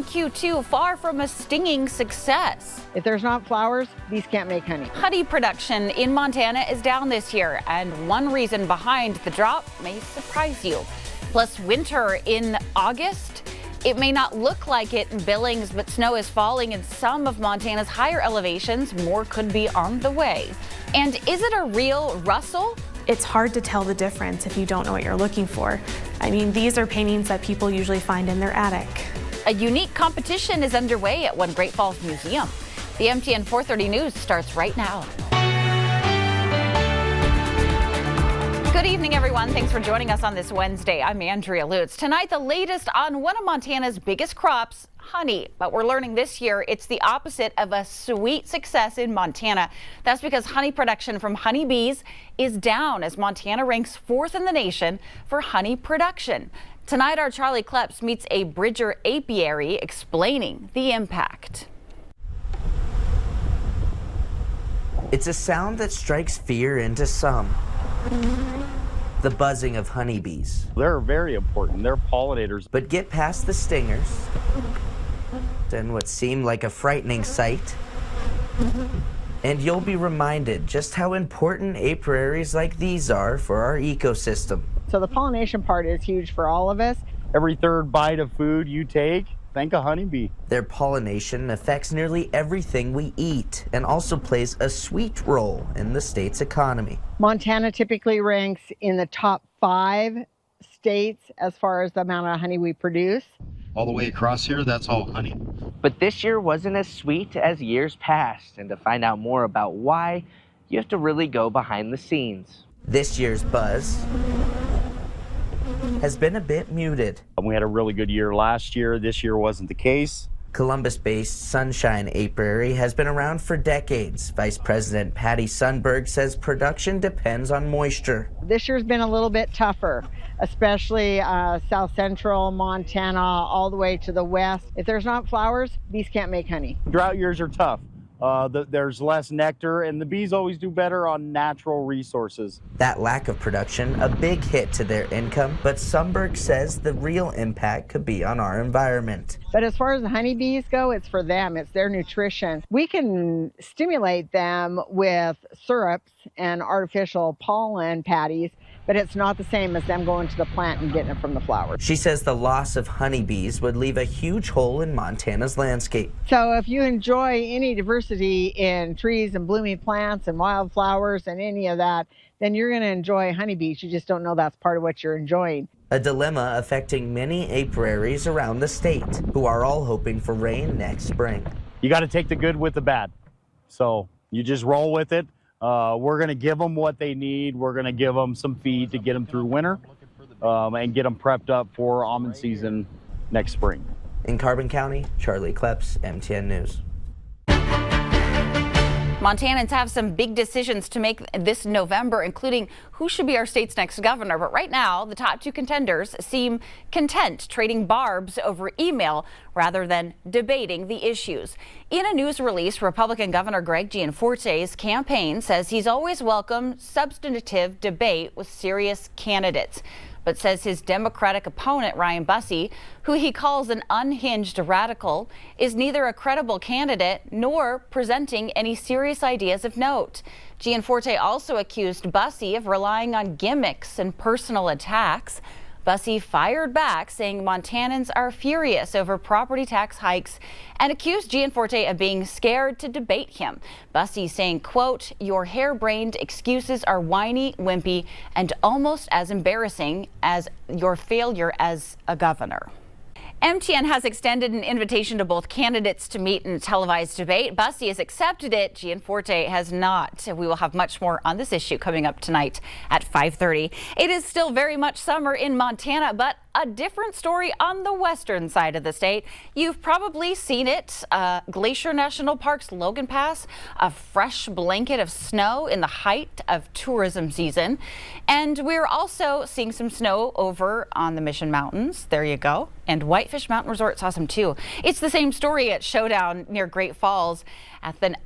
in Q2 far from a stinging success. If there's not flowers, bees can't make honey. Honey production in Montana is down this year, and one reason behind the drop may surprise you. Plus, winter in August. It may not look like it in Billings, but snow is falling in some of Montana's higher elevations. More could be on the way. And is it a real rustle? It's hard to tell the difference if you don't know what you're looking for. I mean, these are paintings that people usually find in their attic. A unique competition is underway at one Great Falls museum. The MTN 430 News starts right now. Good evening, everyone. Thanks for joining us on this Wednesday. I'm Andrea Lutz. Tonight, the latest on one of Montana's biggest crops, honey. But we're learning this year it's the opposite of a sweet success in Montana. That's because honey production from honeybees is down as Montana ranks 4th in the nation for honey production. Tonight, our Charlie Kleps meets a Bridger apiary explaining the impact. It's a sound that strikes fear into some. The buzzing of honeybees. They're very important. They're pollinators. But get past the stingers and what seemed like a frightening sight, and you'll be reminded just how important apiaries like these are for our ecosystem. So the pollination part is huge for all of us. Every third bite of food you take, thank a honeybee. Their pollination affects nearly everything we eat and also plays a sweet role in the state's economy. Montana typically ranks in the top 5 states as far as the amount of honey we produce. All the way across here, that's all honey. But this year wasn't as sweet as years past, and to find out more about why, you have to really go behind the scenes. This year's buzz has been a bit muted. We had a really good year last year. This year wasn't the case. Columbus-based Sunshine Apiary has been around for decades. Vice President Patty Sundberg says production depends on moisture. This year's been a little bit tougher, especially south central Montana all the way to the west. If there's not flowers, bees can't make honey. Drought years are tough. There's less nectar, and the bees always do better on natural resources. That lack of production, a big hit to their income, but Sundberg says the real impact could be on our environment. But as far as the honeybees go, it's for them, it's their nutrition. We can stimulate them with syrups and artificial pollen patties, but it's not the same as them going to the plant and getting it from the flowers. She says the loss of honeybees would leave a huge hole in Montana's landscape. So if you enjoy any diversity in trees and blooming plants and wildflowers and any of that, then you're going to enjoy honeybees. You just don't know that's part of what you're enjoying. A dilemma affecting many apiaries around the state, who are all hoping for rain next spring. You got to take the good with the bad. So you just roll with it. We're going to give them what they need. We're going to give them some feed to get them through winter and get them prepped up for almond season next spring. In Carbon County, Charlie Kleps, MTN News. Montanans have some big decisions to make this November, including who should be our state's next governor. But right now, the top 2 contenders seem content trading barbs over email rather than debating the issues. In a news release, Republican Governor Greg Gianforte's campaign says he's always welcomed substantive debate with serious candidates, but says his Democratic opponent, Ryan Busse, who he calls an unhinged radical, is neither a credible candidate nor presenting any serious ideas of note. Gianforte also accused Busse of relying on gimmicks and personal attacks. Busse fired back, saying Montanans are furious over property tax hikes and accused Gianforte of being scared to debate him. Busse saying, quote, "Your harebrained excuses are whiny, wimpy, and almost as embarrassing as your failure as a governor." MTN has extended an invitation to both candidates to meet in a televised debate. Busse has accepted it. Gianforte has not. We will have much more on this issue coming up tonight at 5:30. It is still very much summer in Montana, but a different story on the western side of the state. You've probably seen it. Glacier National Park's Logan Pass, a fresh blanket of snow in the height of tourism season. And we're also seeing some snow over on the Mission Mountains. There you go. And Whitefish Mountain Resort saw some too. It's the same story at Showdown near Great Falls.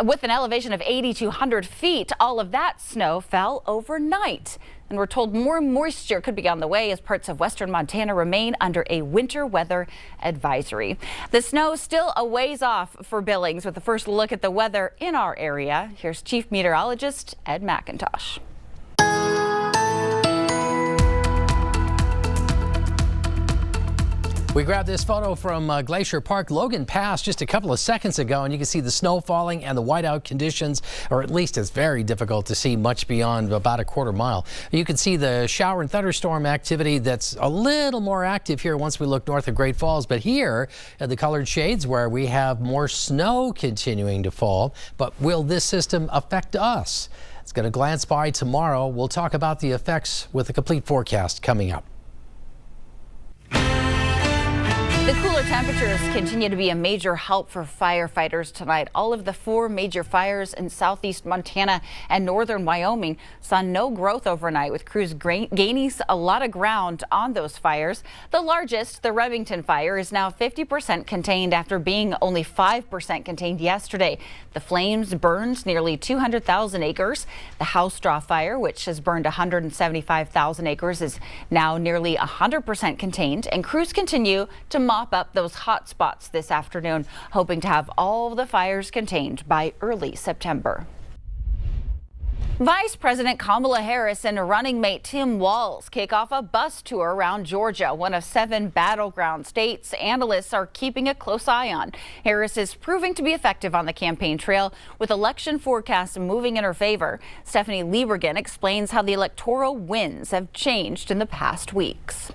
With an elevation of 8,200 feet, all of that snow fell overnight. And we're told more moisture could be on the way as parts of western Montana remain under a winter weather advisory. The snow still a ways off for Billings. With the first look at the weather in our area, here's Chief Meteorologist Ed McIntosh. We grabbed this photo from Glacier Park, Logan Pass, just a couple of seconds ago, and you can see the snow falling and the whiteout conditions, or at least it's very difficult to see much beyond about a quarter mile. You can see the shower and thunderstorm activity that's a little more active here once we look north of Great Falls, but here at the colored shades where we have more snow continuing to fall. But will this system affect us? It's going to glance by tomorrow. We'll talk about the effects with a complete forecast coming up. The cooler temperatures continue to be a major help for firefighters tonight. All of the 4 major fires in southeast Montana and northern Wyoming saw no growth overnight, with crews gaining a lot of ground on those fires. The largest, the Remington fire, is now 50% contained after being only 5% contained yesterday. The flames burned nearly 200,000 acres. The House Straw fire, which has burned 175,000 acres, is now nearly 100% contained, and crews continue to mop up those hot spots this afternoon, hoping to have all the fires contained by early September. Vice President Kamala Harris and running mate Tim Walz kick off a bus tour around Georgia, one of 7 battleground states analysts are keeping a close eye on. Harris is proving to be effective on the campaign trail, with election forecasts moving in her favor. Stephanie Liebergen explains how the electoral winds have changed in the past weeks.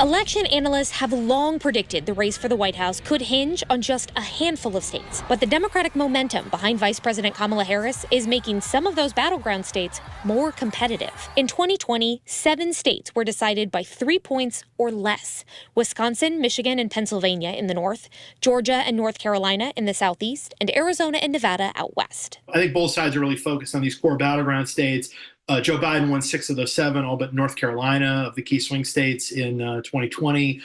Election analysts have long predicted the race for the White House could hinge on just a handful of states. But the Democratic momentum behind Vice President Kamala Harris is making some of those battleground states more competitive. In 2020, 7 states were decided by 3 points or less: Wisconsin, Michigan, and Pennsylvania in the north, Georgia and North Carolina in the southeast, and Arizona and Nevada out west. I think both sides are really focused on these core battleground states. Joe Biden won 6 of those 7, all but North Carolina, of the key swing states in 2020.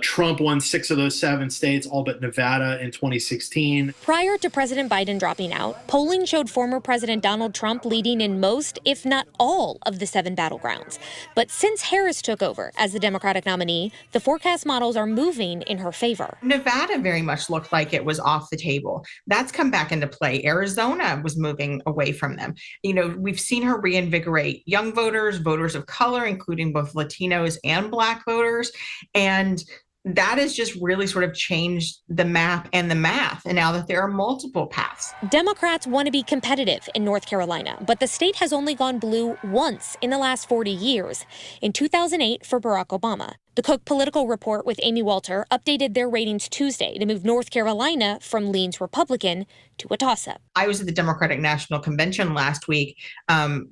Trump won 6 of those 7 states, all but Nevada in 2016. Prior to President Biden dropping out, polling showed former President Donald Trump leading in most, if not all, of the 7 battlegrounds. But since Harris took over as the Democratic nominee, the forecast models are moving in her favor. Nevada very much looked like it was off the table. That's come back into play. Arizona was moving away from them. You know, we've seen her reinvigorate young voters, voters of color, including both Latinos and Black voters. And that has just really sort of changed the map and the math. And now that there are multiple paths. Democrats want to be competitive in North Carolina, but the state has only gone blue once in the last 40 years, in 2008 for Barack Obama. The Cook Political Report with Amy Walter updated their ratings Tuesday to move North Carolina from leans Republican to a toss-up. I was at the Democratic National Convention last week.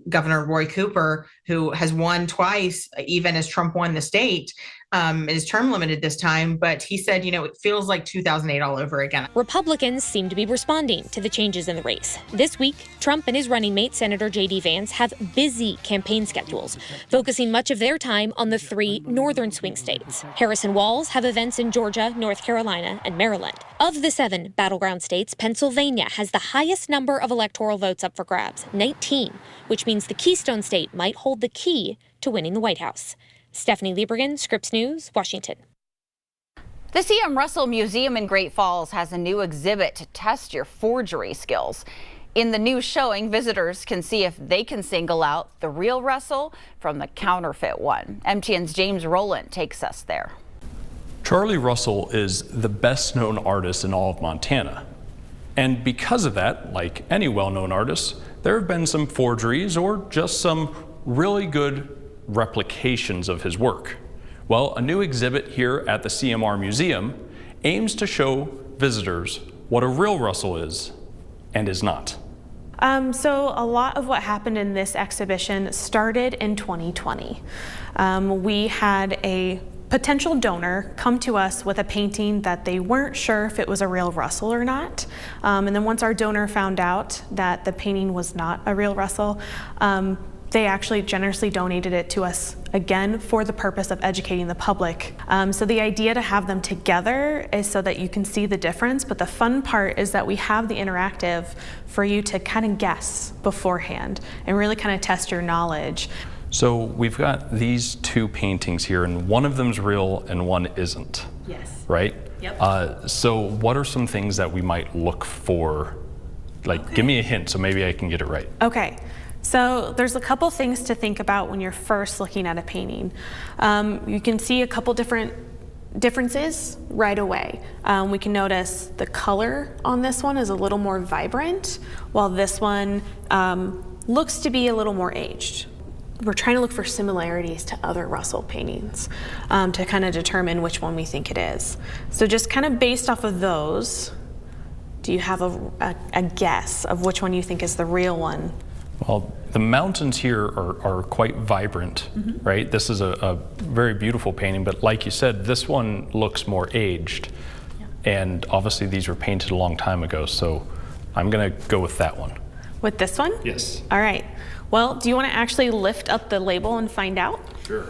Governor Roy Cooper, who has won twice, even as Trump won the state, is term limited this time, but he said, you know, it feels like 2008 all over again. Republicans seem to be responding to the changes in the race. This week, Trump and his running mate, Senator J.D. Vance, have busy campaign schedules, focusing much of their time on the 3 northern swing states. Harris and Walz have events in Georgia, North Carolina, and Maryland. Of the 7 battleground states, Pennsylvania has the highest number of electoral votes up for grabs, 19, which means the Keystone State might hold the key to winning the White House. Stephanie Liebergen, Scripps News, Washington. The C.M. Russell Museum in Great Falls has a new exhibit to test your forgery skills. In the new showing, visitors can see if they can single out the real Russell from the counterfeit one. MTN's James Rowland takes us there. Charlie Russell is the best known artist in all of Montana. And because of that, like any well-known artist, there have been some forgeries or just some really good replications of his work. Well, a new exhibit here at the CMR Museum aims to show visitors what a real Russell is and is not. So a lot of what happened in this exhibition started in 2020. We had a potential donor come to us with a painting that they weren't sure if it was a real Russell or not. And then once our donor found out that the painting was not a real Russell, they actually generously donated it to us again for the purpose of educating the public. So the idea to have them together is so that you can see the difference, but the fun part is that we have the interactive for you to kind of guess beforehand and really kind of test your knowledge. So we've got these two paintings here, and one of them's real and one isn't. Yes. Right? Yep. So what are some things that we might look for? Like, give me a hint so maybe I can get it right. Okay. So there's a couple things to think about when you're first looking at a painting. You can see a couple differences right away. We can notice the color on this one is a little more vibrant, while this one looks to be a little more aged. We're trying to look for similarities to other Russell paintings to kind of determine which one we think it is. So just kind of based off of those, do you have a guess of which one you think is the real one? Well, the mountains here are quite vibrant, right? This is a very beautiful painting, but like you said, this one looks more aged. Yeah. And obviously these were painted a long time ago, so I'm gonna go with that one. With this one? Yes. All right. Well, do you want to actually lift up the label and find out? Sure.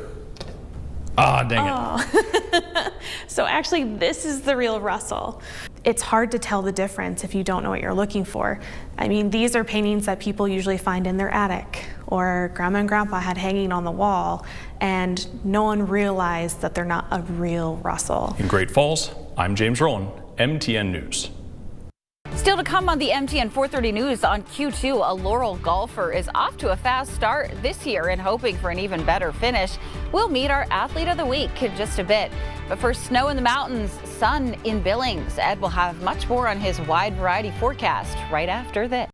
Ah, dang it. So actually, this is the real Russell. It's hard to tell the difference if you don't know what you're looking for. I mean, these are paintings that people usually find in their attic or grandma and grandpa had hanging on the wall, and no one realized that they're not a real Russell. In Great Falls, I'm James Rowan, MTN News. Still to come on the MTN 430 News on Q2, a Laurel golfer is off to a fast start this year and hoping for an even better finish. We'll meet our Athlete of the Week in just a bit. But first, snow in the mountains, sun in Billings. Ed will have much more on his wide variety forecast right after this.